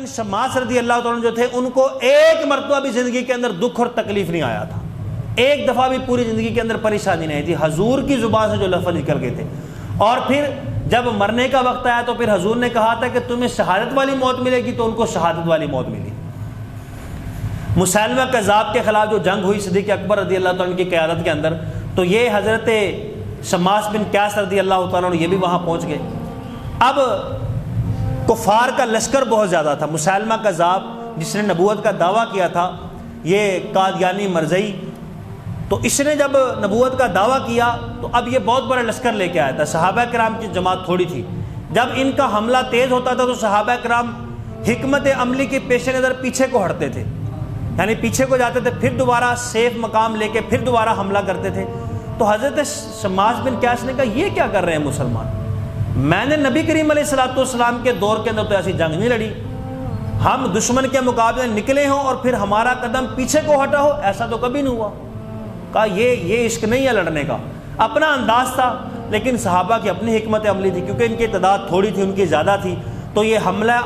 شماس رضی اللہ تعالیٰ جو تھے ان کو ایک مرتبہ بھی زندگی کے اندر دکھ اور تکلیف نہیں آیا تھا، ایک دفعہ بھی پوری زندگی کے اندر پریشانی نہیں تھی، حضور کی زبان سے جو لفظ نکل گئے تھے۔ اور پھر جب مرنے کا وقت آیا تو پھر حضور نے کہا تھا کہ تمہیں شہادت والی موت ملے گی، تو ان کو شہادت والی موت ملی۔ مسیلمہ کذاب کے خلاف جو جنگ ہوئی صدیق اکبر رضی اللہ تعالیٰ کی قیادت کے اندر، تو یہ حضرت شماس بن قیس رضی اللہ تعالیٰ یہ بھی وہاں پہنچ گئے۔ اب کفار کا لشکر بہت زیادہ تھا۔ مسیلمہ کذاب جس نے نبوت کا دعویٰ کیا تھا، یہ قادیانی مرزئی، تو اس نے جب نبوت کا دعویٰ کیا تو اب یہ بہت بڑا لشکر لے کے آیا تھا، صحابہ کرام کی جماعت تھوڑی تھی۔ جب ان کا حملہ تیز ہوتا تھا تو صحابہ کرام حکمت عملی کے پیش نظر پیچھے کو ہٹتے تھے، یعنی پیچھے کو جاتے تھے، پھر دوبارہ سیف مقام لے کے پھر دوبارہ حملہ کرتے تھے۔ تو حضرت شماس بن قیس نے کہا یہ کیا کر رہے ہیں مسلمان، میں نے نبی کریم علیہ الصلوۃ والسلام کے دور کے اندر تو ایسی جنگ نہیں لڑی، ہم دشمن کے مقابلے نکلے ہوں اور پھر ہمارا قدم پیچھے کو ہٹا ہو، ایسا تو کبھی نہیں ہوا۔ کہا یہ عشق نہیں ہے لڑنے کا، اپنا انداز تھا، لیکن صحابہ کی اپنی حکمت عملی تھی، کیونکہ ان کی تعداد تھوڑی تھی، ان کی زیادہ تھی، تو یہ حملہ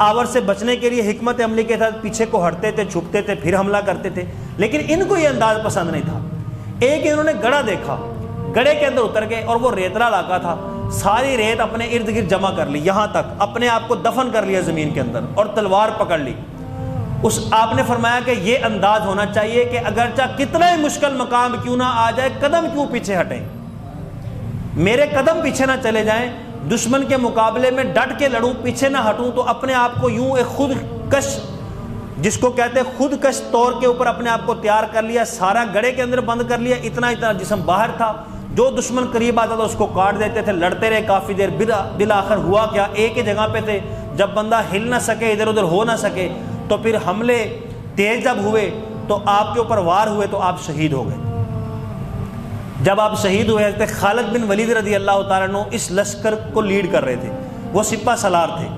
آور سے بچنے کے لیے حکمت عملی کے ساتھ پیچھے کو ہٹتے تھے، چھپتے تھے، پھر حملہ کرتے تھے، لیکن ان کو یہ انداز پسند نہیں تھا۔ ایک انہوں نے گڑھا دیکھا، گڑھے کے اندر اتر گئے، اور وہ ریتلا علاقہ تھا، ساری ریت اپنے ارد گرد جمع کر لی، یہاں تک اپنے آپ کو دفن کر لیا زمین کے اندر، اور تلوار پکڑ لی۔ آپ نے فرمایا کہ یہ انداز ہونا چاہیے کہ اگرچہ کتنا ہی مشکل مقام کیوں نہ آ جائے، قدم کیوں پیچھے ہٹیں، میرے قدم پیچھے نہ چلے جائیں، دشمن کے مقابلے میں ڈٹ کے لڑوں، پیچھے نہ ہٹوں، تو اپنے آپ کو یوں ایک خود کش، جس کو کہتے ہیں خود کش طور کے اوپر اپنے آپ کو تیار کر لیا، سارا گڑھے کے اندر بند کر لیا، اتنا جسم باہر تھا، جو دشمن قریب آتا تھا اس کو کاٹ دیتے تھے، لڑتے رہے کافی دیر، بالآخر ہوا کیا، ایک ہی جگہ پہ تھے، جب بندہ ہل نہ سکے، ادھر ادھر ہو نہ سکے، تو پھر حملے تیز جب ہوئے تو آپ کے اوپر وار ہوئے تو آپ شہید ہو گئے۔ جب آپ شہید ہوئے، حضرت خالد بن ولید رضی اللہ تعالیٰ عنہ اس لشکر کو لیڈ کر رہے تھے، وہ سپہ سالار تھے۔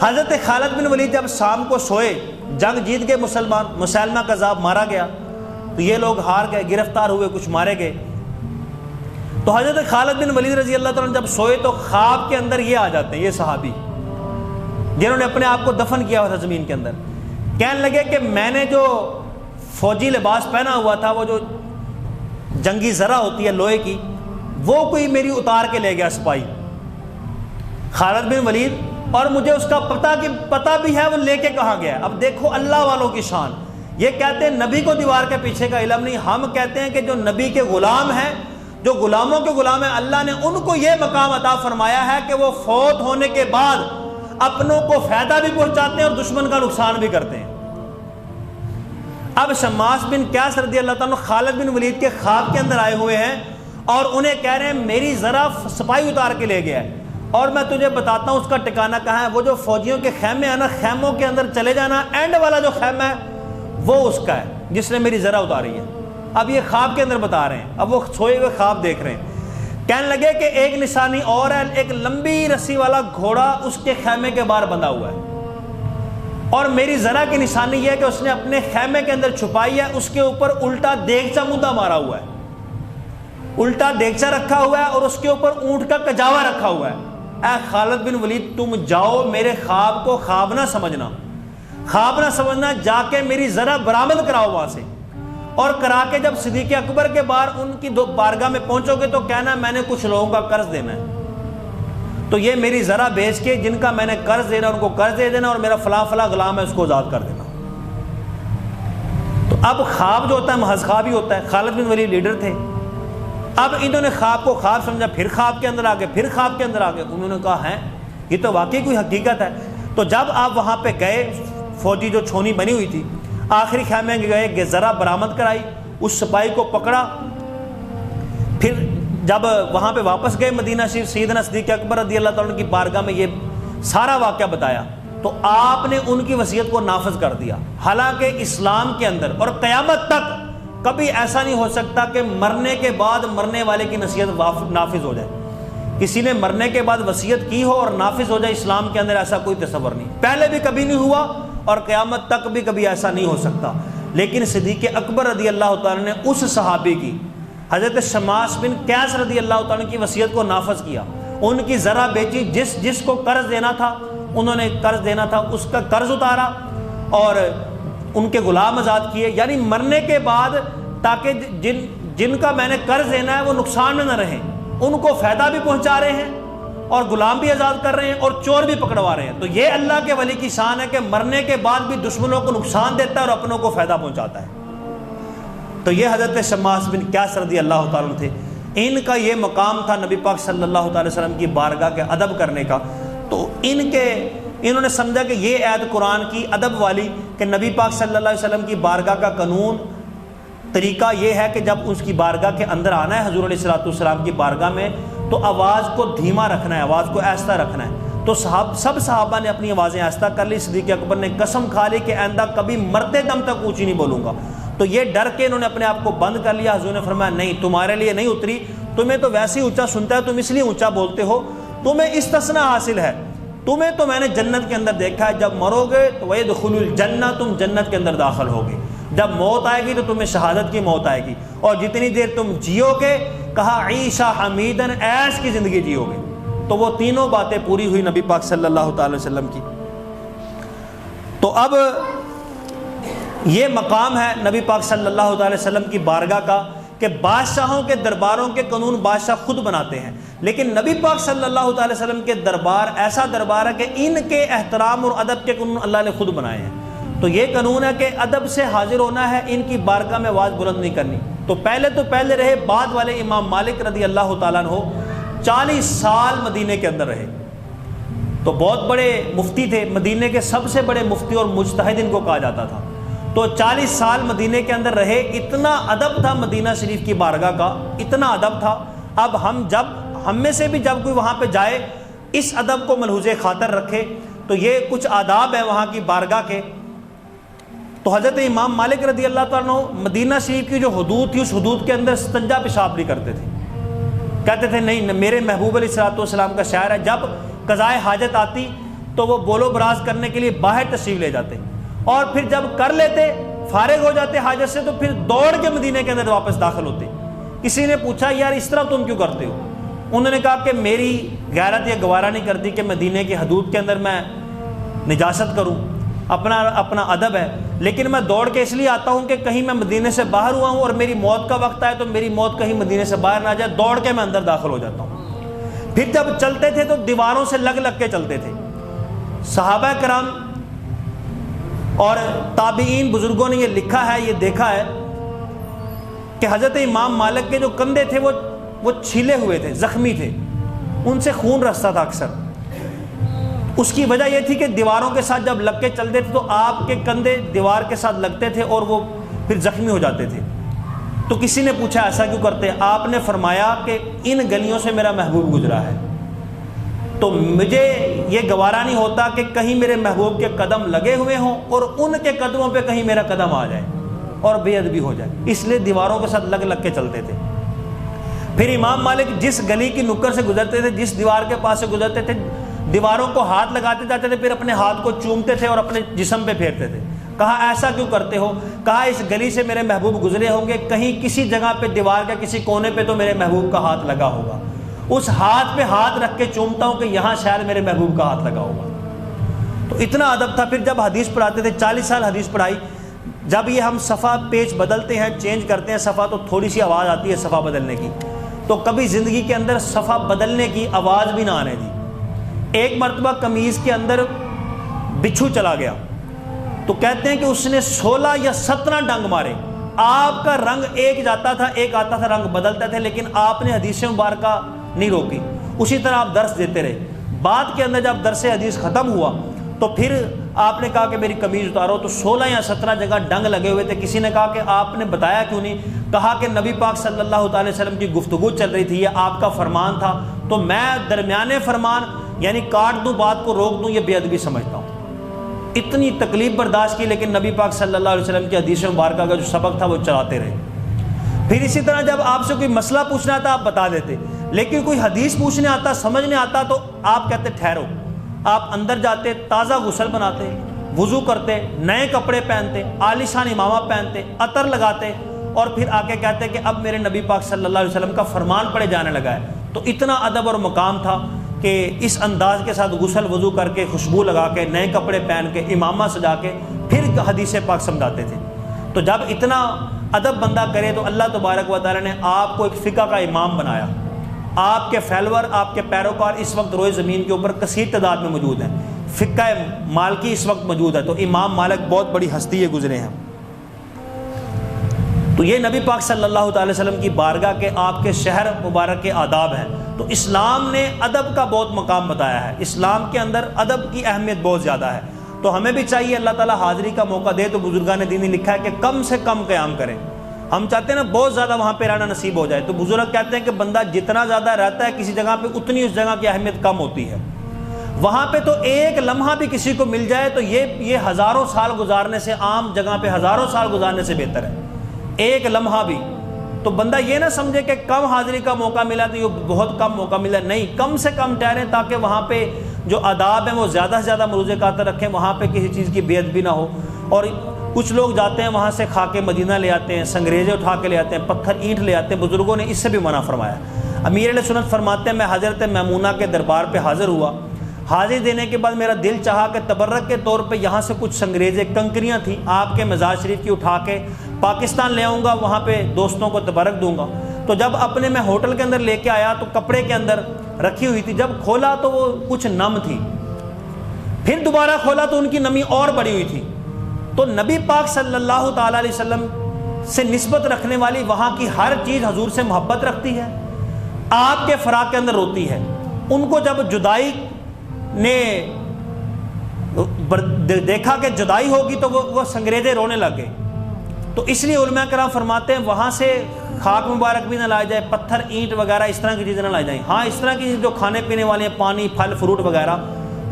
حضرت خالد بن ولید جب شام کو سوئے، جنگ جیت گئے مسلمان، مسیلمہ کذاب مارا گیا، تو یہ لوگ ہار گئے، گرفتار ہوئے، کچھ مارے گئے۔ تو حضرت خالد بن ولید رضی اللہ تعالیٰ عنہ جب سوئے تو خواب کے اندر یہ آ جاتے ہیں، یہ صحابی جنہوں نے اپنے آپ کو دفن کیا ہوا تھا زمین کے اندر، کہنے لگے کہ میں نے جو فوجی لباس پہنا ہوا تھا، وہ جو جنگی زرہ ہوتی ہے لوہے کی، وہ کوئی میری اتار کے لے گیا سپاہی خالد بن ولید، اور مجھے اس کا پتہ بھی ہے وہ لے کے کہاں گیا۔ اب دیکھو اللہ والوں کی شان، یہ کہتے ہیں نبی کو دیوار کے پیچھے کا علم نہیں، ہم کہتے ہیں کہ جو نبی کے غلام ہیں، جو غلاموں کے غلام ہیں، اللہ نے ان کو یہ مقام عطا فرمایا ہے کہ وہ فوت ہونے کے بعد اپنوں کو فائدہ بھی پہنچاتے ہیں اور دشمن کا نقصان بھی کرتے ہیں۔ اب شماس بن قیس رضی اللہ تعالیٰ خالد بن ولید کے خواب کے اندر آئے ہوئے ہیں اور انہیں کہہ رہے ہیں میری ذرا سپاہی اتار کے لے گیا ہے، اور میں تجھے بتاتا ہوں اس کا ٹھکانہ کہاں ہے۔ وہ جو فوجیوں کے خیمے ہیں نا، خیموں کے اندر چلے جانا، اینڈ والا جو خیمہ ہے وہ اس کا ہے جس نے میری ذرا اتاری ہے۔ اب یہ خواب کے اندر بتا رہے ہیں، اب وہ سوئے ہوئے خواب دیکھ رہے ہیں۔ کہنے لگے کہ ایک نشانی اور ہے، ایک لمبی رسی والا گھوڑا اس کے خیمے کے باہر بندھا ہوا ہے، اور میری ذرا کی نشانی یہ ہے کہ اس نے اپنے خیمے کے اندر چھپائی ہے، اس کے اوپر الٹا دیگچا مدہ مارا ہوا ہے، الٹا دیگچا رکھا ہوا ہے، اور اس کے اوپر اونٹ کا کجاوا رکھا ہوا ہے۔ اے خالد بن ولید، تم جاؤ، میرے خواب کو خواب نہ سمجھنا، خواب نہ سمجھنا، جا کے میری ذرا برآمد کراؤ وہاں سے، اور کرا کے جب صدیق اکبر کے باہر ان کی بارگاہ میں پہنچو گے تو کہنا میں نے کچھ لوگوں کا قرض دینا ہے، تو یہ میری ذرا بیچ کے جن کا میں نے قرض دینا ان کو قرض دے دینا، اور میرا فلاں فلاں غلام ہے اس کو آزاد کر دینا۔ تو اب خواب جو ہوتا ہے محض خواب ہی ہوتا ہے۔ خالد بن ولید لیڈر تھے، اب انہوں نے خواب کو خواب سمجھا، پھر خواب کے اندر آ گئے، پھر خواب کے اندر آ گئے، انہوں نے کہا ہے یہ تو واقعی کوئی حقیقت ہے۔ تو جب آپ وہاں پہ گئے، فوجی جو چھونی بنی ہوئی تھی، آخری خیمے میں گئے، ذرا برآمد کرائی، اس سپاہی کو پکڑا، پھر جب وہاں پہ واپس گئے مدینہ شریف، سیدنا صدیق اکبر رضی اللہ تعالیٰ کی بارگاہ میں یہ سارا واقعہ بتایا، تو آپ نے ان کی وصیت کو نافذ کر دیا۔ حالانکہ اسلام کے اندر اور قیامت تک کبھی ایسا نہیں ہو سکتا کہ مرنے کے بعد مرنے والے کی نصیحت نافذ ہو جائے، کسی نے مرنے کے بعد وصیت کی ہو اور نافذ ہو جائے، اسلام کے اندر ایسا کوئی تصور نہیں، پہلے بھی کبھی نہیں ہوا اور قیامت تک بھی کبھی ایسا نہیں ہو سکتا۔ لیکن صدیق اکبر رضی اللہ تعالیٰ نے اس صحابی کی، حضرت شماس بن قیس رضی اللہ تعالیٰ کی وصیت کو نافذ کیا، ان کی ذرا بیچی، جس کو قرض دینا تھا انہوں نے قرض دینا تھا اس کا قرض اتارا اور ان کے غلام آزاد کیے، یعنی مرنے کے بعد تاکہ جن کا میں نے قرض دینا ہے وہ نقصان میں نہ رہیں، ان کو فائدہ بھی پہنچا رہے ہیں اور غلام بھی آزاد کر رہے ہیں اور چور بھی پکڑوا رہے ہیں۔ تو یہ اللہ کے ولی کی شان ہے کہ مرنے کے بعد بھی دشمنوں کو نقصان دیتا ہے اور اپنوں کو فائدہ پہنچاتا ہے۔ تو یہ حضرت شماس بن قیس رضی اللہ تعالیٰ عنہ تھے، ان کا یہ مقام تھا نبی پاک صلی اللہ تعالی وسلم کی بارگاہ کے ادب کرنے کا۔ تو انہوں نے سمجھا کہ یہ آیت قرآن کی ادب والی کہ نبی پاک صلی اللہ علیہ وسلم کی بارگاہ کا قانون طریقہ یہ ہے کہ جب اس کی بارگاہ کے اندر آنا ہے حضور علیہ السلام کی بارگاہ میں تو آواز کو دھیما رکھنا ہے، آواز کو آہستہ رکھنا ہے۔ تو سب صحابہ نے اپنی آوازیں آہستہ کر لی۔ صدیق اکبر نے قسم کھا لی کہ آئندہ کبھی مرتے دم تک اونچی نہیں بولوں گا۔ تو یہ ڈر کے انہوں نے اپنے آپ کو بند کر لیا۔ حضور نے فرمایا نہیں، تمہارے لیے نہیں اتری، تمہیں تو ویسے ہی اونچا سنتا ہے، تم اس لیے اونچا بولتے ہو، تمہیں استثناء حاصل ہے، تمہیں تو میں نے جنت کے اندر دیکھا ہے، جب مرو گے تو وَيَدْخُلُ الْجَنَّةَ، تم جنت کے اندر داخل ہوگے، جب موت آئے گی تو تمہیں شہادت کی موت آئے گی، اور جتنی دیر تم جیو گے کہا عیشہ حمیدن، عیش کی زندگی جیو گے۔ تو وہ تینوں باتیں پوری ہوئی نبی پاک صلی اللہ تعالی وسلم کی۔ تو اب یہ مقام ہے نبی پاک صلی اللہ تعالی وسلم کی بارگاہ کا کہ بادشاہوں کے درباروں کے قانون بادشاہ خود بناتے ہیں، لیکن نبی پاک صلی اللہ تعالی وسلم کے دربار ایسا دربار ہے کہ ان کے احترام اور ادب کے قانون اللہ نے خود بنائے ہیں۔ تو یہ قانون ہے کہ ادب سے حاضر ہونا ہے، ان کی بارگاہ میں آواز بلند نہیں کرنی۔ تو پہلے رہے بعد والے امام مالک رضی اللہ تعالیٰ عنہ 40 سال مدینے کے اندر رہے، تو بہت بڑے مفتی تھے، مدینے کے سب سے بڑے مفتی اور مجتہد ان کو کہا جاتا تھا۔ تو 40 سال مدینے کے اندر رہے، اتنا ادب تھا مدینہ شریف کی بارگاہ کا، اتنا ادب تھا۔ اب ہم میں سے بھی جب کوئی وہاں پہ جائے اس ادب کو ملحوظ خاطر رکھے، تو یہ کچھ آداب ہیں وہاں کی بارگاہ کے۔ تو حضرت امام مالک رضی اللہ تعالیٰ عنہ مدینہ شریف کی جو حدود تھی اس حدود کے اندر استنجا پیشاب نہیں کرتے تھے، کہتے تھے نہیں، میرے محبوب علیہ السلام کا شعر ہے، جب قضائے حاجت آتی تو وہ بولو براز کرنے کے لیے باہر تشریف لے جاتے، اور پھر جب کر لیتے فارغ ہو جاتے حاجت سے تو پھر دوڑ کے مدینے کے اندر واپس داخل ہوتے۔ کسی نے پوچھا یار اس طرح تم کیوں کرتے ہو؟ انہوں نے کہا کہ میری غیرت یہ گوارا نہیں کرتی کہ مدینے کی حدود کے اندر میں نجاست کروں، اپنا ادب ہے، لیکن میں دوڑ کے اس لیے آتا ہوں کہ کہیں میں مدینے سے باہر ہوا ہوں اور میری موت کا وقت آئے تو میری موت کہیں مدینے سے باہر نہ جائے، دوڑ کے میں اندر داخل ہو جاتا ہوں۔ پھر جب چلتے تھے تو دیواروں سے لگ کے چلتے تھے۔ صحابہ کرام اور تابعین بزرگوں نے یہ لکھا ہے، یہ دیکھا ہے کہ حضرت امام مالک کے جو کندھے تھے وہ چھیلے ہوئے تھے، زخمی تھے، ان سے خون رستا تھا اکثر۔ اس کی وجہ یہ تھی کہ دیواروں کے ساتھ جب لگ کے چلتے تھے تو آپ کے کندھے دیوار کے ساتھ لگتے تھے اور وہ پھر زخمی ہو جاتے تھے۔ تو کسی نے پوچھا ایسا کیوں کرتے ہیں؟ آپ نے فرمایا کہ ان گلیوں سے میرا محبوب گزرا ہے، تو مجھے یہ گوارا نہیں ہوتا کہ کہیں میرے محبوب کے قدم لگے ہوئے ہوں اور ان کے قدموں پہ کہیں میرا قدم آ جائے اور بے ادبی ہو جائے، اس لیے دیواروں کے ساتھ لگ کے چلتے تھے۔ پھر امام مالک جس گلی کی نکڑ سے گزرتے تھے، جس دیوار کے پاس سے گزرتے تھے، دیواروں کو ہاتھ لگاتے جاتے تھے، پھر اپنے ہاتھ کو چومتے تھے اور اپنے جسم پہ پھیرتے تھے۔ کہا ایسا کیوں کرتے ہو؟ کہا اس گلی سے میرے محبوب گزرے ہوں گے، کہیں کسی جگہ پہ دیوار کے کسی کونے پہ تو میرے محبوب کا ہاتھ لگا ہوگا، اس ہاتھ پہ ہاتھ رکھ کے چومتا ہوں کہ یہاں شاید میرے محبوب کا ہاتھ لگا ہوگا۔ تو اتنا ادب تھا۔ پھر جب حدیث پڑھاتے تھے، 40 سال حدیث پڑھائی، جب یہ ہم صفحہ پیج بدلتے ہیں، چینج کرتے ہیں صفحہ، تو تھوڑی سی آواز آتی ہے صفحہ بدلنے کی، تو کبھی زندگی کے اندر صفحہ بدلنے کی آواز بھی نہ آنے دی۔ ایک مرتبہ قمیض کے اندر بچھو چلا گیا، تو کہتے ہیں کہ اس نے 16 یا 17 ڈنگ مارے۔ آپ کا رنگ ایک جاتا تھا، ایک آتا تھا، رنگ بدلتا تھا، لیکن آپ نے حدیث مبارکہ نہیں روکی، اسی طرح آپ درس دیتے رہے۔ بعد کے اندر جب درس حدیث ختم ہوا تو پھر آپ نے کہا کہ میری قمیض اتارو، تو 16 یا 17 جگہ ڈنگ لگے ہوئے تھے۔ کسی نے کہا کہ آپ نے بتایا کیوں نہیں؟ کہا کہ نبی پاک صلی اللہ تعالی وسلم کی گفتگو چل رہی تھی، یہ آپ کا فرمان تھا، تو میں درمیانے فرمان یعنی کاٹ دوں، بات کو روک دوں، یہ بے ادبی سمجھتا ہوں۔ اتنی تکلیف برداشت کی، لیکن نبی پاک صلی اللہ علیہ وسلم کی حدیث مبارکہ کا جو سبق تھا وہ چلاتے رہے۔ پھر اسی طرح جب آپ سے کوئی مسئلہ پوچھنا آتا آپ بتا دیتے، لیکن کوئی حدیث پوچھنے آتا، سمجھنے آتا، تو آپ کہتے ٹھہرو۔ آپ اندر جاتے، تازہ غسل بناتے، وضو کرتے، نئے کپڑے پہنتے، عالیشان امامہ پہنتے، عطر لگاتے، اور پھر آ کے کہتے کہ اب میرے نبی پاک صلی اللہ علیہ وسلم کا فرمان پڑھے جانے لگا ہے۔ تو اتنا ادب اور مقام تھا۔ کہ اس انداز کے ساتھ غسل وضو کر کے خوشبو لگا کے نئے کپڑے پہن کے امامہ سجا کے پھر حدیث پاک سمجھاتے تھے۔ تو جب اتنا ادب بندہ کرے تو اللہ تبارک و تعالیٰ نے آپ کو ایک فقہ کا امام بنایا۔ آپ کے فالوور، آپ کے پیروکار اس وقت روئے زمین کے اوپر کثیر تعداد میں موجود ہیں۔ فقہ مالکی اس وقت موجود ہے، تو امام مالک بہت بڑی ہستی گزرے ہیں۔ تو یہ نبی پاک صلی اللہ تعالی وسلم کی بارگاہ کے، آپ کے شہر مبارک کے آداب ہیں۔ تو اسلام نے ادب کا بہت مقام بتایا ہے، اسلام کے اندر ادب کی اہمیت بہت زیادہ ہے۔ تو ہمیں بھی چاہیے اللہ تعالیٰ حاضری کا موقع دے تو بزرگان دین نے لکھا ہے کہ کم سے کم قیام کریں۔ ہم چاہتے ہیں نا بہت زیادہ وہاں پہ رہنا نصیب ہو جائے، تو بزرگ کہتے ہیں کہ بندہ جتنا زیادہ رہتا ہے کسی جگہ پہ اتنی اس جگہ کی اہمیت کم ہوتی ہے۔ وہاں پہ تو ایک لمحہ بھی کسی کو مل جائے تو یہ ہزاروں سال گزارنے سے، عام جگہ پہ ہزاروں سال گزارنے سے بہتر ہے، ایک لمحہ بھی۔ تو بندہ یہ نہ سمجھے کہ کم حاضری کا موقع ملا تو یہ بہت کم موقع ملا، نہیں، کم سے کم ٹھہریں تاکہ وہاں پہ جو آداب ہیں وہ زیادہ سے زیادہ مروز خاطر رکھیں، وہاں پہ کسی چیز کی بے ادبی نہ ہو۔ اور کچھ لوگ جاتے ہیں وہاں سے خاکے مدینہ لے آتے ہیں، سنگریزے اٹھا کے لے آتے ہیں، پتھر اینٹ لے آتے ہیں، بزرگوں نے اس سے بھی منع فرمایا۔ امیر علیہ سنت فرماتے ہیں میں حضرت میمونہ کے دربار پہ حاضر ہوا، حاضری دینے کے بعد میرا دل چاہا کہ تبرک کے طور پہ یہاں سے کچھ سنگریزے، کنکریاں تھیں آپ کے مزار شریف کی، اٹھا کے پاکستان لے آؤں گا، وہاں پہ دوستوں کو تبرک دوں گا۔ تو جب اپنے میں ہوٹل کے اندر لے کے آیا تو کپڑے کے اندر رکھی ہوئی تھی، جب کھولا تو وہ کچھ نم تھی، پھر دوبارہ کھولا تو ان کی نمی اور بڑی ہوئی تھی۔ تو نبی پاک صلی اللہ تعالیٰ علیہ وسلم سے نسبت رکھنے والی وہاں کی ہر چیز حضور سے محبت رکھتی ہے، آپ کے فراق کے اندر روتی ہے۔ ان کو جب جدائی نے دیکھا کہ جدائی ہوگی تو وہ سنگریزے رونے لگ گئے۔ تو اس لیے علماء کرام فرماتے ہیں وہاں سے خاک مبارک بھی نہ لایا جائے، پتھر اینٹ وغیرہ اس طرح کی چیزیں نہ لائی جائیں۔ ہاں اس طرح کی جو کھانے پینے والے ہیں، پانی پھل فروٹ وغیرہ،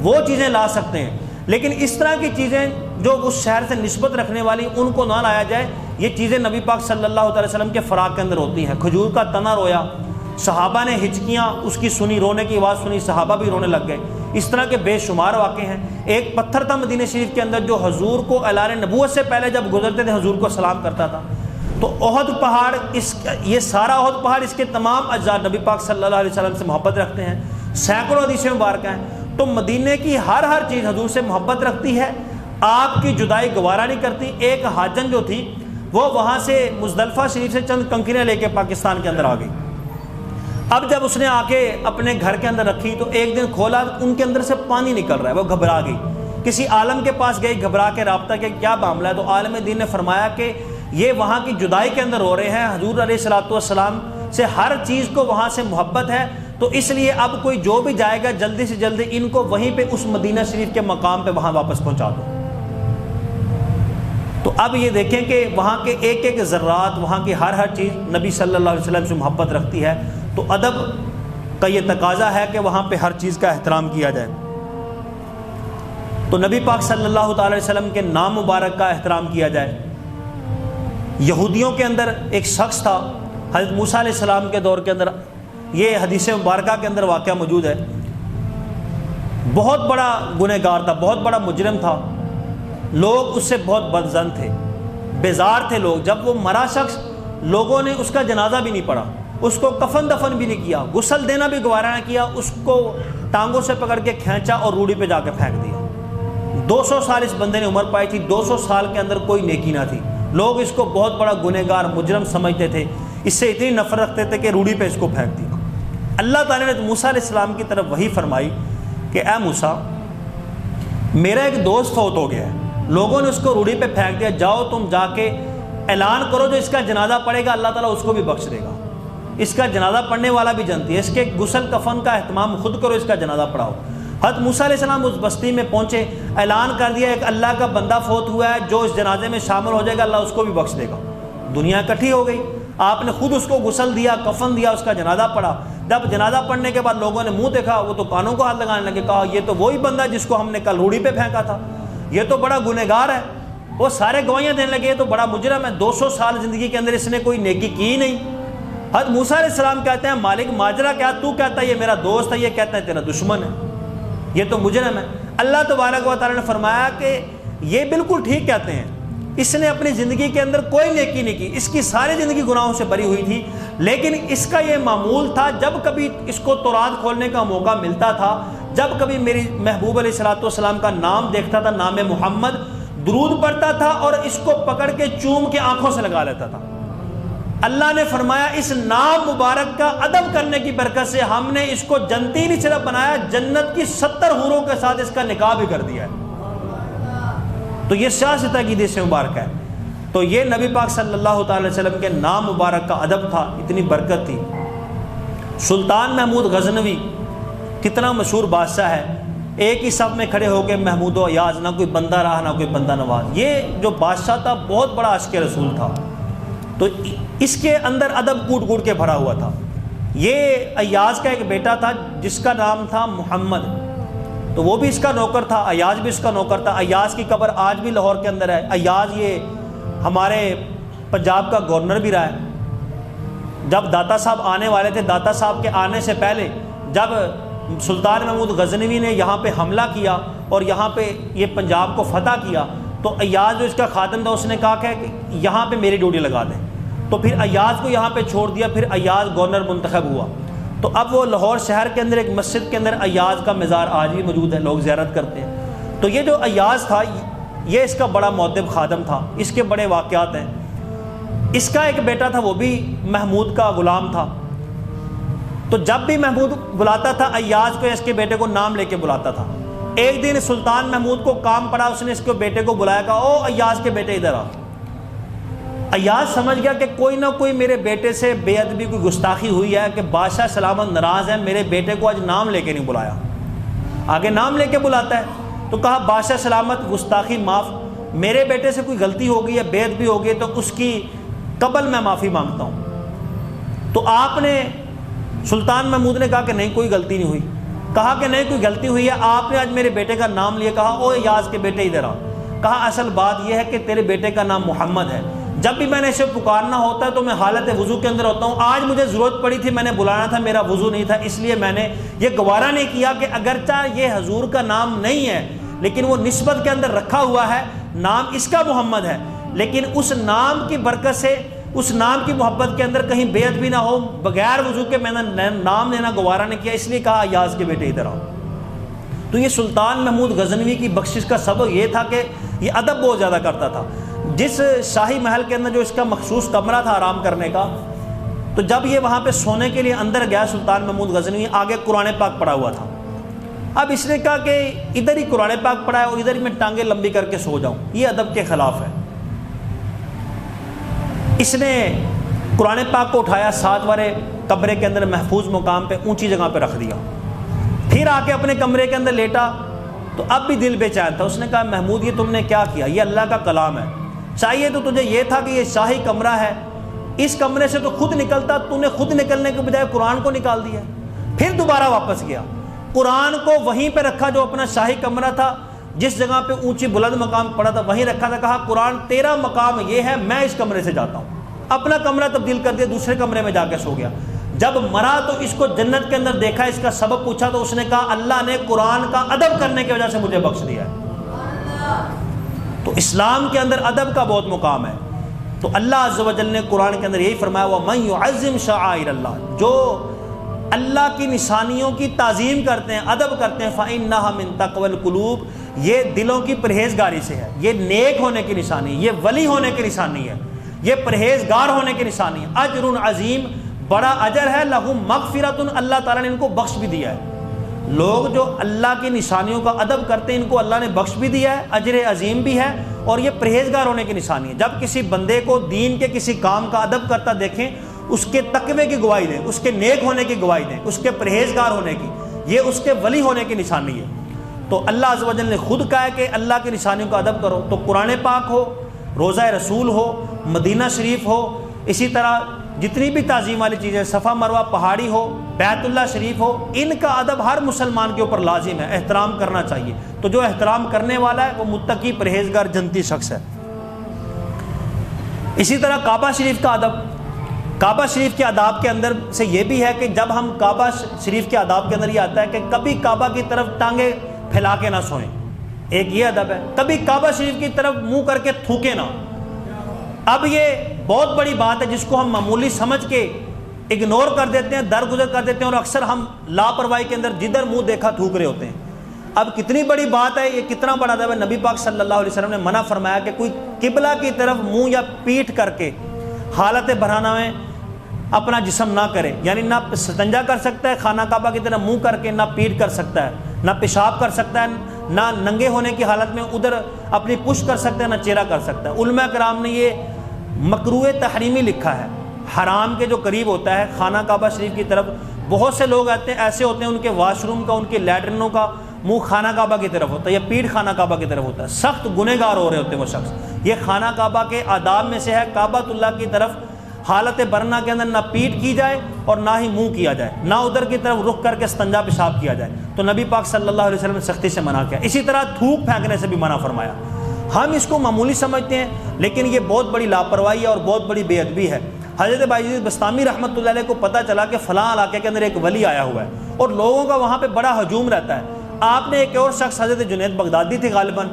وہ چیزیں لا سکتے ہیں، لیکن اس طرح کی چیزیں جو اس شہر سے نسبت رکھنے والی ان کو نہ لایا جائے۔ یہ چیزیں نبی پاک صلی اللہ تعالی وسلم کے فراق کے اندر ہوتی ہیں۔ کھجور کا تنا رویا، صحابہ نے ہچکیاں اس کی سنی، رونے کی آواز سنی، صحابہ بھی رونے لگ گئے۔ اس طرح کے بے شمار واقعے ہیں۔ ایک پتھر تھا مدینہ شریف کے اندر جو حضور کو اعلان نبوت سے پہلے جب گزرتے تھے حضور کو سلام کرتا تھا۔ تو احد پہاڑ، یہ سارا احد پہاڑ، اس کے تمام اجزاء نبی پاک صلی اللہ علیہ وسلم سے محبت رکھتے ہیں، سینکڑوں حدیثیں مبارکہ ہیں۔ تو مدینے کی ہر چیز حضور سے محبت رکھتی ہے، آپ کی جدائی گوارا نہیں کرتی۔ ایک حاجن جو تھی وہ وہاں سے مزدلفہ شریف سے چند کنکریاں لے کے پاکستان کے اندر آ گئی۔ اب جب اس نے آ کے اپنے گھر کے اندر رکھی تو ایک دن کھولا، ان کے اندر سے پانی نکل رہا ہے، وہ گھبرا گئی، کسی عالم کے پاس گئی، گھبرا کے رابطہ کہ کیا معاملہ ہے۔ تو عالم دین نے فرمایا کہ یہ وہاں کی جدائی کے اندر ہو رہے ہیں، حضور علیہ الصلوۃ والسلام سے ہر چیز کو وہاں سے محبت ہے، تو اس لیے اب کوئی جو بھی جائے گا جلدی سے جلدی ان کو وہیں پہ اس مدینہ شریف کے مقام پہ وہاں واپس پہنچا دو۔ تو اب یہ دیکھیں کہ وہاں کے ایک ایک ذرات، وہاں کی ہر چیز نبی صلی اللہ علیہ وسلم سے محبت رکھتی ہے۔ تو ادب کا یہ تقاضا ہے کہ وہاں پہ ہر چیز کا احترام کیا جائے۔ تو نبی پاک صلی اللہ تعالی وسلم کے نام مبارک کا احترام کیا جائے۔ یہودیوں کے اندر ایک شخص تھا حضرت موسیٰ علیہ السلام کے دور کے اندر، یہ حدیث مبارکہ کے اندر واقعہ موجود ہے۔ بہت بڑا گنہگار تھا، بہت بڑا مجرم تھا، لوگ اس سے بہت بدظن تھے، بیزار تھے لوگ۔ جب وہ مرا شخص، لوگوں نے اس کا جنازہ بھی نہیں پڑھا، اس کو کفن دفن بھی نہیں کیا، غسل دینا بھی گوارا نہ کیا، اس کو ٹانگوں سے پکڑ کے کھینچا اور روڑی پہ جا کے پھینک دیا۔ 200 سال اس بندے نے عمر پائی تھی، 200 سال کے اندر کوئی نیکی نہ تھی، لوگ اس کو بہت بڑا گنہگار مجرم سمجھتے تھے، اس سے اتنی نفرت رکھتے تھے کہ روڑی پہ اس کو پھینک دیا۔ اللہ تعالیٰ نے موسیٰ علیہ السلام کی طرف وحی فرمائی کہ اے موسیٰ، میرا ایک دوست فوت ہو گیا ہے، لوگوں نے اس کو روڑی پہ پھینک دیا، جاؤ تم جا کے اعلان کرو جو اس کا جنازہ پڑے گا اللہ تعالیٰ اس کو بھی بخش دے گا، اس کا جنازہ پڑھنے والا بھی جنتی ہے، اس کے غسل کفن کا اہتمام خود کرو، اس کا جنازہ پڑھاؤ۔ حضرت موسیٰ علیہ السلام اس بستی میں پہنچے، اعلان کر دیا ایک اللہ کا بندہ فوت ہوا ہے، جو اس جنازے میں شامل ہو جائے گا اللہ اس کو بھی بخش دے گا۔ دنیا اکٹھی ہو گئی، آپ نے خود اس کو غسل دیا، کفن دیا، اس کا جنازہ پڑھا۔ جب جنازہ پڑھنے کے بعد لوگوں نے منہ دیکھا، وہ تو کانوں کو ہاتھ لگانے لگے، کہا یہ تو وہی بندہ جس کو ہم نے کل روڑی پہ پھینکا تھا، یہ تو بڑا گنہگار ہے۔ وہ سارے گواہیاں دینے لگے، یہ تو بڑا مجرم ہے، 200 سال زندگی کے اندر اس نے کوئی نیکی کی ہی نہیں۔ حضرت موسیٰ علیہ السلام کہتے ہیں مالک ماجرا کیا؟ تو کہتا ہے یہ میرا دوست ہے، یہ کہتا ہے تیرا دشمن ہے، یہ تو مجرم ہے۔ اللہ تبارک و تعالیٰ نے فرمایا کہ یہ بالکل ٹھیک کہتے ہیں، اس نے اپنی زندگی کے اندر کوئی نیکی نہیں کی، اس کی ساری زندگی گناہوں سے بری ہوئی تھی، لیکن اس کا یہ معمول تھا جب کبھی اس کو تورات کھولنے کا موقع ملتا تھا، جب کبھی میری محبوب علیہ الصلوۃ والسلام کا نام دیکھتا تھا، نام محمد، درود پڑھتا تھا اور اس کو پکڑ کے چوم کے آنکھوں سے لگا لیتا تھا۔ اللہ نے فرمایا اس نام مبارک کا ادب کرنے کی برکت سے ہم نے اس کو جنتی نہیں صرف بنایا، جنت کی 70 حوروں کے ساتھ اس کا نکاح بھی کر دیا ہے۔ تو یہ سیاست عقیدے سے مبارک ہے۔ تو یہ نبی پاک صلی اللہ تعالی وسلم کے نام مبارک کا ادب تھا، اتنی برکت تھی۔ سلطان محمود غزنوی کتنا مشہور بادشاہ ہے، ایک ہی صف میں کھڑے ہو کے محمود و ایاز، نہ کوئی بندہ رہا نہ کوئی بندہ نواز۔ یہ جو بادشاہ تھا بہت بڑا عاشق رسول تھا، تو اس کے اندر ادب کوٹ کوٹ کے بھرا ہوا تھا۔ یہ ایاز کا ایک بیٹا تھا جس کا نام تھا محمد، تو وہ بھی اس کا نوکر تھا، ایاز بھی اس کا نوکر تھا۔ ایاز کی قبر آج بھی لاہور کے اندر ہے۔ ایاز یہ ہمارے پنجاب کا گورنر بھی رہا ہے۔ جب داتا صاحب آنے والے تھے، داتا صاحب کے آنے سے پہلے جب سلطان محمود غزنوی نے یہاں پہ حملہ کیا اور یہاں پہ یہ پنجاب کو فتح کیا، تو ایاز جو اس کا خادم تھا اس نے کہا کہ یہاں پہ میری ڈیوٹی لگا دیں، تو پھر ایاز کو یہاں پہ چھوڑ دیا، پھر ایاز گورنر منتخب ہوا۔ تو اب وہ لاہور شہر کے اندر ایک مسجد کے اندر ایاز کا مزار آج بھی موجود ہے، لوگ زیارت کرتے ہیں۔ تو یہ جو ایاز تھا یہ اس کا بڑا مؤدب خادم تھا، اس کے بڑے واقعات ہیں۔ اس کا ایک بیٹا تھا، وہ بھی محمود کا غلام تھا، تو جب بھی محمود بلاتا تھا ایاز کو، اس کے بیٹے کو نام لے کے بلاتا تھا۔ ایک دن سلطان محمود کو کام پڑا، اس نے اس کے بیٹے کو بلایا، کہا او ایاز کے بیٹے ادھر آ۔ ایاز سمجھ گیا کہ کوئی نہ کوئی میرے بیٹے سے بے ادبی، کوئی گستاخی ہوئی ہے کہ بادشاہ سلامت ناراض ہے، میرے بیٹے کو آج نام لے کے نہیں بلایا۔ آگے نام لے کے بلاتا ہے، تو کہا بادشاہ سلامت گستاخی معاف، میرے بیٹے سے کوئی غلطی ہو گئی ہے، بے ادبی ہو گئی، تو اس کی قبل میں معافی مانگتا ہوں۔ تو آپ نے سلطان محمود نے کہا کہ نہیں کوئی غلطی نہیں ہوئی، کہا کہ نہیں کوئی غلطی ہوئی ہے، آپ نے آج میرے بیٹے کا نام لیا، کہا او ایاز کے بیٹے ادھر آ۔ کہا اصل بات یہ ہے کہ تیرے بیٹے کا نام محمد ہے، جب بھی میں نے اسے پکارنا ہوتا ہے تو میں حالت وضو کے اندر ہوتا ہوں، آج مجھے ضرورت پڑی تھی، میں نے بلانا تھا، میرا وضو نہیں تھا، اس لیے میں نے یہ گوارا نہیں کیا کہ اگرچہ یہ حضور کا نام نہیں ہے لیکن وہ نسبت کے اندر رکھا ہوا ہے، نام اس کا محمد ہے، لیکن اس نام کی برکت سے، اس نام کی محبت کے اندر کہیں بے ادبی نہ ہو، بغیر وضو کے میں نے نام لینا گوارا نہیں کیا، اس لیے کہا ایاز کے بیٹے ادھر آؤ۔ تو یہ سلطان محمود غزنوی کی بخشش کا سبب یہ تھا کہ یہ ادب بہت زیادہ کرتا تھا۔ جس شاہی محل کے اندر جو اس کا مخصوص کمرہ تھا آرام کرنے کا، تو جب یہ وہاں پہ سونے کے لیے اندر گیا سلطان محمود غزنوی، آگے قرآن پاک پڑھا ہوا تھا۔ اب اس نے کہا کہ ادھر ہی قرآن پاک پڑھا ہے اور ادھر ہی میں ٹانگیں لمبی کر کے سو جاؤں، یہ ادب کے خلاف ہے۔ اس نے قرآن پاک کو اٹھایا، 7 والے کمرے کے اندر محفوظ مقام پہ اونچی جگہ پہ رکھ دیا، پھر آ کے اپنے کمرے کے اندر لیٹا، تو اب بھی دل بے چین تھا۔ اس نے کہا محمود یہ تم نے کیا کیا، یہ اللہ کا کلام ہے، چاہیے تو تجھے یہ تھا کہ یہ شاہی کمرہ ہے، اس کمرے سے تو خود نکلتا، تو نے خود نکلنے کے بجائے قرآن کو نکال دیا۔ پھر دوبارہ واپس گیا، قرآن کو وہیں پہ رکھا جو اپنا شاہی کمرہ تھا، جس جگہ پہ اونچی بلند مقام پڑا تھا وہیں رکھا تھا، کہا قرآن تیرا مقام یہ ہے، میں اس کمرے سے جاتا ہوں۔ اپنا کمرہ تبدیل کر دیا، دوسرے کمرے میں جا کے سو گیا۔ جب مرا تو اس کو جنت کے اندر دیکھا، اس کا سبب پوچھا تو اس نے کہا اللہ نے قرآن کا ادب کرنے کی وجہ سے مجھے بخش دیا ہے۔ تو اسلام کے اندر ادب کا بہت مقام ہے۔ تو اللہ عز و جل نے قرآن کے اندر یہی فرمایا وَمَن يُعَظِّمْ شَعَائِرَ اللَّهِ، جو اللہ کی نشانیوں کی تعظیم کرتے ہیں، ادب کرتے ہیں، فَإِنَّهَا مِن تَقْوَى الْقُلُوبِ، یہ دلوں کی پرہیزگاری سے ہے، یہ نیک ہونے کی نشانی، یہ ولی ہونے کی نشانی ہے، یہ پرہیزگار ہونے کی نشانی ہے۔ اجر عظیم، بڑا اجر ہے، لہم مغفرۃ، اللہ تعالیٰ نے ان کو بخش بھی دیا ہے۔ لوگ جو اللہ کی نشانیوں کا ادب کرتے ہیں ان کو اللہ نے بخش بھی دیا ہے، اجر عظیم بھی ہے، اور یہ پرہیزگار ہونے کی نشانی ہے۔ جب کسی بندے کو دین کے کسی کام کا ادب کرتا دیکھیں، اس کے تقوی کی گواہی دیں، اس کے نیک ہونے کی گواہی دیں، اس کے پرہیزگار ہونے کی، یہ اس کے ولی ہونے کی نشانی ہے۔ تو اللہ عز و جل نے خود کہا ہے کہ اللہ کی نشانیوں کا ادب کرو، تو قرآن پاک ہو، روضہ رسول ہو، مدینہ شریف ہو، اسی طرح جتنی بھی تعظیم والی چیزیں، صفا مروہ پہاڑی ہو، بیت اللہ شریف ہو، ان کا ادب ہر مسلمان کے اوپر لازم ہے، احترام کرنا چاہیے۔ تو جو احترام کرنے والا ہے وہ متقی، پرہیزگار، جنتی شخص ہے۔ اسی طرح کعبہ شریف کا ادب، کعبہ شریف کے آداب کے اندر سے یہ بھی ہے کہ جب ہم کعبہ شریف کے آداب کے اندر یہ آتا ہے کہ کبھی کعبہ کی طرف ٹانگیں پھیلا کے نہ سوئیں، ایک یہ ادب ہے. کبھی کعبہ شریف کی طرف منہ کر کے تھوکے نہ. اب یہ بہت بڑی بات ہے جس کو ہم معمولی سمجھ کے اگنور کر دیتے ہیں, درگزر کر دیتے ہیں, اور اکثر ہم لاپرواہی کے اندر جدھر منہ دیکھا تھوک رہے ہوتے ہیں. اب کتنی بڑی بات ہے, یہ کتنا بڑا ادب ہے. نبی پاک صلی اللہ علیہ وسلم نے منع فرمایا کہ کوئی قبلہ کی طرف منہ یا پیٹھ کر کے حالت بھرانا میں اپنا جسم نہ کرے. یعنی نہ استنجا کر سکتا ہے خانہ کعبہ کی طرف منہ کر کے, نہ پیٹھ کر سکتا ہے, نہ پیشاب کر سکتا ہے, نہ ننگے ہونے کی حالت میں ادھر اپنی پشت کر سکتا ہے, نہ چہرہ کر سکتا ہے. علماء کرام نے یہ مکروہ تحریمی لکھا ہے, حرام کے جو قریب ہوتا ہے خانہ کعبہ شریف کی طرف. بہت سے لوگ آتے ہیں ایسے ہوتے ہیں ان کے واش روم کا, ان کے لیٹرنوں کا منہ خانہ کعبہ کی طرف ہوتا ہے یا پیٹھ خانہ کعبہ کی طرف ہوتا ہے. سخت گنہگار ہو رہے ہوتے ہیں وہ شخص. یہ خانہ کعبہ کے آداب میں سے ہے, کعبۃ اللہ کی طرف حالت برنا کے اندر نہ پیٹھ کی جائے اور نہ ہی منہ کیا جائے, نہ ادھر کی طرف رخ کر کے استنجا پیشاب کیا جائے. تو نبی پاک صلی اللہ علیہ وسلم نے سختی سے منع کیا. اسی طرح تھوک پھینکنے سے بھی منع فرمایا. ہم اس کو معمولی سمجھتے ہیں لیکن یہ بہت بڑی لاپرواہی ہے اور بہت بڑی بے ادبی ہے. حضرت بایزید بسطامی رحمۃ اللہ علیہ کو پتہ چلا کہ فلاں علاقے کے اندر ایک ولی آیا ہوا ہے اور لوگوں کا وہاں پہ بڑا ہجوم رہتا ہے. آپ نے ایک اور شخص حضرت جنید بغدادی تھے غالباً,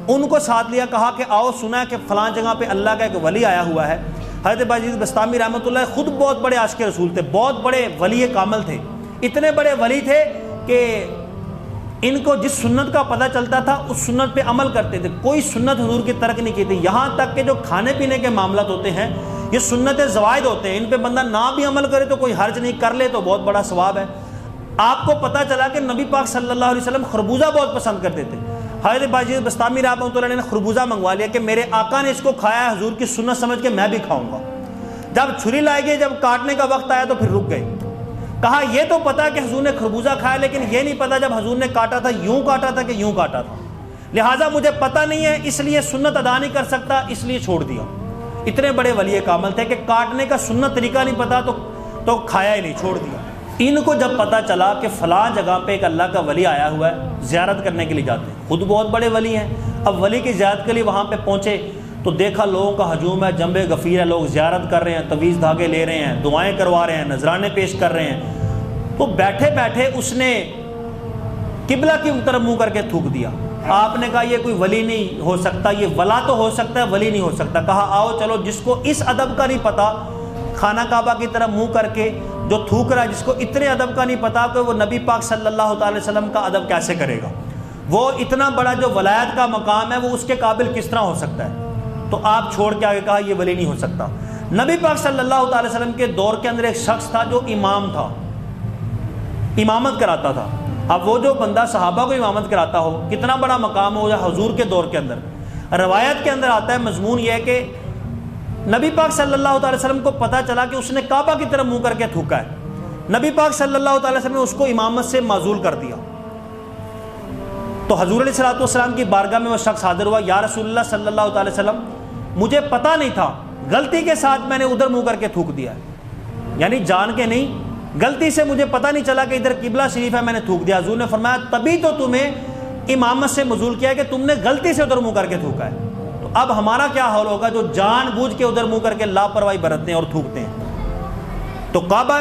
ان کو ساتھ لیا, کہا کہ آؤ سنا کہ فلاں جگہ پہ اللہ کا ایک ولی آیا ہوا ہے. حضرت بایزید بسطامی رحمۃ اللہ خود بہت بڑے عاشق رسول تھے, بہت بڑے ولی کامل تھے. اتنے بڑے ولی تھے کہ ان کو جس سنت کا پتہ چلتا تھا اس سنت پہ عمل کرتے تھے, کوئی سنت حضور کی ترک نہیں کی تھی. یہاں تک کہ جو کھانے پینے کے معاملات ہوتے ہیں یہ سنت زوائد ہوتے ہیں, ان پہ بندہ نہ بھی عمل کرے تو کوئی حرج نہیں, کر لے تو بہت بڑا ثواب ہے. آپ کو پتہ چلا کہ نبی پاک صلی اللہ علیہ وسلم خربوزہ بہت پسند کرتے تھے. حضرت بایزید بسطامی رحمۃ اللہ نے خربوزہ منگوا لیا کہ میرے آقا نے اس کو کھایا ہے, حضور کی سنت سمجھ کے میں بھی کھاؤں گا. جب چھری لائے گئے, جب کاٹنے کا وقت آیا تو پھر رک گئے. کہا یہ تو پتا کہ حضور نے خربوزہ کھایا, لیکن یہ نہیں پتا جب حضور نے کاٹا تھا یوں کاٹا تھا کہ یوں کاٹا تھا, لہٰذا مجھے پتہ نہیں ہے اس لیے سنت ادا نہیں کر سکتا, اس لیے چھوڑ دیا. اتنے بڑے ولی کامل تھے کہ کاٹنے کا سنت طریقہ نہیں پتا تو کھایا ہی نہیں, چھوڑ دیا. ان کو جب پتہ چلا کہ فلاں جگہ پہ ایک اللہ کا ولی آیا ہوا ہے, زیارت کرنے کے لیے جاتے ہیں, خود بہت بڑے ولی ہیں. اب ولی کی زیارت کے لیے وہاں پہ پہنچے تو دیکھا لوگوں کا ہجوم ہے, جنب غفیر ہے, لوگ زیارت کر رہے ہیں, تویز دھاگے لے رہے ہیں, دعائیں کروا رہے ہیں, نذرانے پیش کر رہے ہیں. تو بیٹھے بیٹھے اس نے قبلہ کی طرف منہ کر کے تھوک دیا. آپ نے کہا یہ کوئی ولی نہیں ہو سکتا, یہ ولا تو ہو سکتا ہے, ولی نہیں ہو سکتا. کہا آؤ چلو جس کو اس ادب کا نہیں پتا خانہ کعبہ کی طرف منہ کر کے جو تھوک رہا ہے, جس کو اتنے ادب کا نہیں پتا کہ وہ نبی پاک صلی اللہ تعالی وسلم کا ادب کیسے کرے گا, وہ اتنا بڑا جو ولایت کا مقام ہے وہ اس کے قابل کس طرح ہو سکتا ہے. تو آپ چھوڑ کے آگے کہا یہ ولی نہیں ہو سکتا. نبی پاک صلی اللہ تعالی وسلم کے دور کے اندر ایک شخص تھا جو امام تھا, امامت کراتا تھا. اب وہ جو بندہ صحابہ کو امامت کراتا ہو, کتنا بڑا مقام ہو, یا حضور کے دور کے اندر. روایت کے اندر آتا ہے, مضمون یہ ہے کہ نبی پاک صلی اللہ تعالی وسلم کو پتہ چلا کہ اس نے کعبہ کی طرف منہ کر کے تھوکا ہے. نبی پاک صلی اللہ تعالی وسلم نے اس کو امامت سے معزول کر دیا. تو حضور علیہ الصلوۃ والسلام کی بارگاہ میں وہ شخص حاضر ہوا, یا رسول اللہ صلی اللہ تعالی وسلم مجھے پتہ نہیں تھا, غلطی کے ساتھ میں نے ادھر منہ کر کے تھوک دیا ہے, یعنی جان کے نہیں, غلطی سے مجھے پتہ نہیں چلا کہ ادھر قبلہ شریف ہے, میں نے تھوک دیا. حضور نے فرمایا تبھی تو تمہیں امامت سے معزول کیا ہے کہ تم نے غلطی سے ادھر منہ کر کے تھوکا ہے. تو اب ہمارا کیا حال ہوگا جو جان بوجھ کے ادھر منہ کر کے لاپرواہی برتتے ہیں اور تھوکتے ہیں. تو کعبہ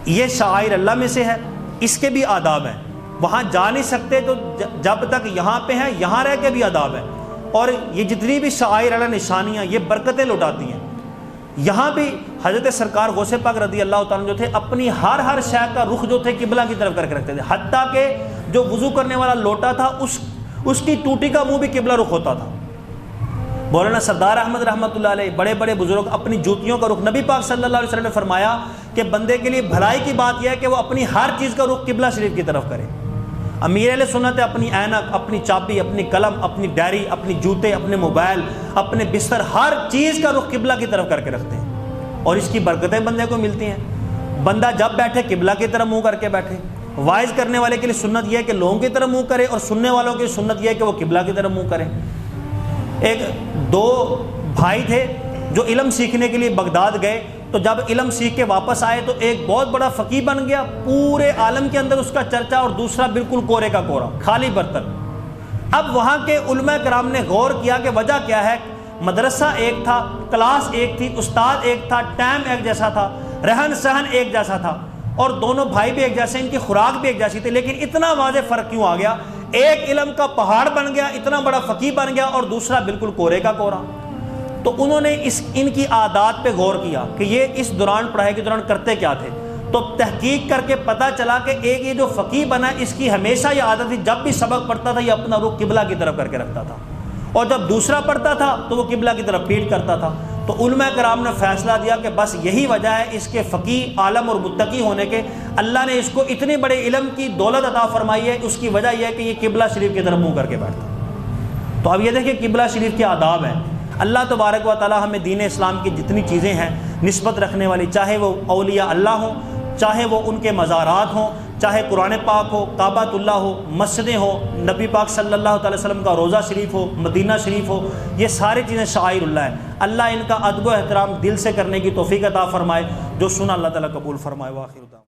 یہ شعائر اللہ میں سے ہے, اس کے بھی آداب ہیں. وہاں جا نہیں سکتے تو جب تک یہاں پہ ہیں یہاں رہ کے بھی آداب ہیں, اور یہ جتنی بھی شعائر اللہ نشانیاں یہ برکتیں لوٹاتی ہیں. یہاں بھی حضرت سرکار غوث پاک رضی اللہ تعالیٰ جو تھے اپنی ہر شے کا رخ جو تھے قبلہ کی طرف کر کے رکھتے تھے, حتیٰ کہ جو وضو کرنے والا لوٹا تھا اس کی ٹوٹی کا منہ بھی قبلہ رخ ہوتا تھا. مولانا سردار احمد رحمۃ اللہ علیہ, بڑے بڑے بزرگ اپنی جوتیوں کا رخ, نبی پاک صلی اللہ علیہ وسلم نے فرمایا کہ بندے کے لیے بھلائی کی بات یہ ہے کہ وہ اپنی ہر چیز کا رخ قبلہ شریف کی طرف کرے. امیر اہل سنت ہے اپنی اینک, اپنی چابی, اپنی قلم, اپنی ڈائری, اپنی جوتے, اپنے موبائل, اپنے بستر, ہر چیز کا رخ قبلہ کی طرف کر کے رکھتے ہیں, اور اس کی برکتیں بندے کو ملتی ہیں. بندہ جب بیٹھے قبلہ کی طرف منہ کر کے بیٹھے. وائز کرنے والے کے لیے سنت یہ ہے کہ لوگوں کی طرف منہ کرے, اور سننے والوں کی سنت یہ ہے کہ وہ قبلہ کی طرف منہ کریں. ایک دو بھائی تھے جو علم سیکھنے کے لیے بغداد گئے, تو جب علم سیکھ کے واپس آئے تو ایک بہت بڑا فقیہ بن گیا, پورے عالم کے اندر اس کا چرچا, اور دوسرا بالکل کورے کا کورا, خالی برتن. اب وہاں کے علماء کرام نے غور کیا کہ وجہ کیا ہے. مدرسہ ایک تھا, کلاس ایک تھی, استاد ایک تھا, ٹائم ایک جیسا تھا, رہن سہن ایک جیسا تھا, اور دونوں بھائی بھی ایک جیسے, ان کی خوراک بھی ایک جیسی تھی, لیکن اتنا واضح فرق کیوں آ گیا؟ ایک علم کا پہاڑ بن گیا، اتنا بڑا فقیہ بن گیا، اور دوسرا بالکل کورے کا کورا۔ تو انہوں نے ان کی عادات پہ غور کیا کہ یہ اس دوران پڑھائی کے دوران کرتے کیا تھے۔ تو تحقیق کر کے پتہ چلا کہ ایک یہ جو فقیہ بنا اس کی ہمیشہ یہ عادت تھی، جب بھی سبق پڑھتا تھا یہ اپنا رخ قبلہ کی طرف کر کے رکھتا تھا، اور جب دوسرا پڑھتا تھا تو وہ قبلہ کی طرف پیٹ کرتا تھا۔ تو علماء کرام نے فیصلہ دیا کہ بس یہی وجہ ہے اس کے فقیہ، عالم اور متقی ہونے کے، اللہ نے اس کو اتنے بڑے علم کی دولت عطا فرمائی ہے، اس کی وجہ یہ ہے کہ یہ قبلہ شریف کی طرف منہ کر کے بیٹھتا۔ تو اب یہ دیکھیں قبلہ شریف کے آداب ہیں۔ اللہ تبارک و تعالی ہمیں دین اسلام کی جتنی چیزیں ہیں نسبت رکھنے والی، چاہے وہ اولیاء اللہ ہوں، چاہے وہ ان کے مزارات ہوں، چاہے قرآن پاک ہو، کعبۃ اللہ ہو، مسجدیں ہوں، نبی پاک صلی اللہ تعالی وسلم کا روضہ شریف ہو، مدینہ شریف ہو، یہ ساری چیزیں شعائر اللہ ہیں۔ اللہ ان کا ادب و احترام دل سے کرنے کی توفیق عطا فرمائے، جو سنا اللہ تعالیٰ قبول فرمائے۔ وآخر دعوانا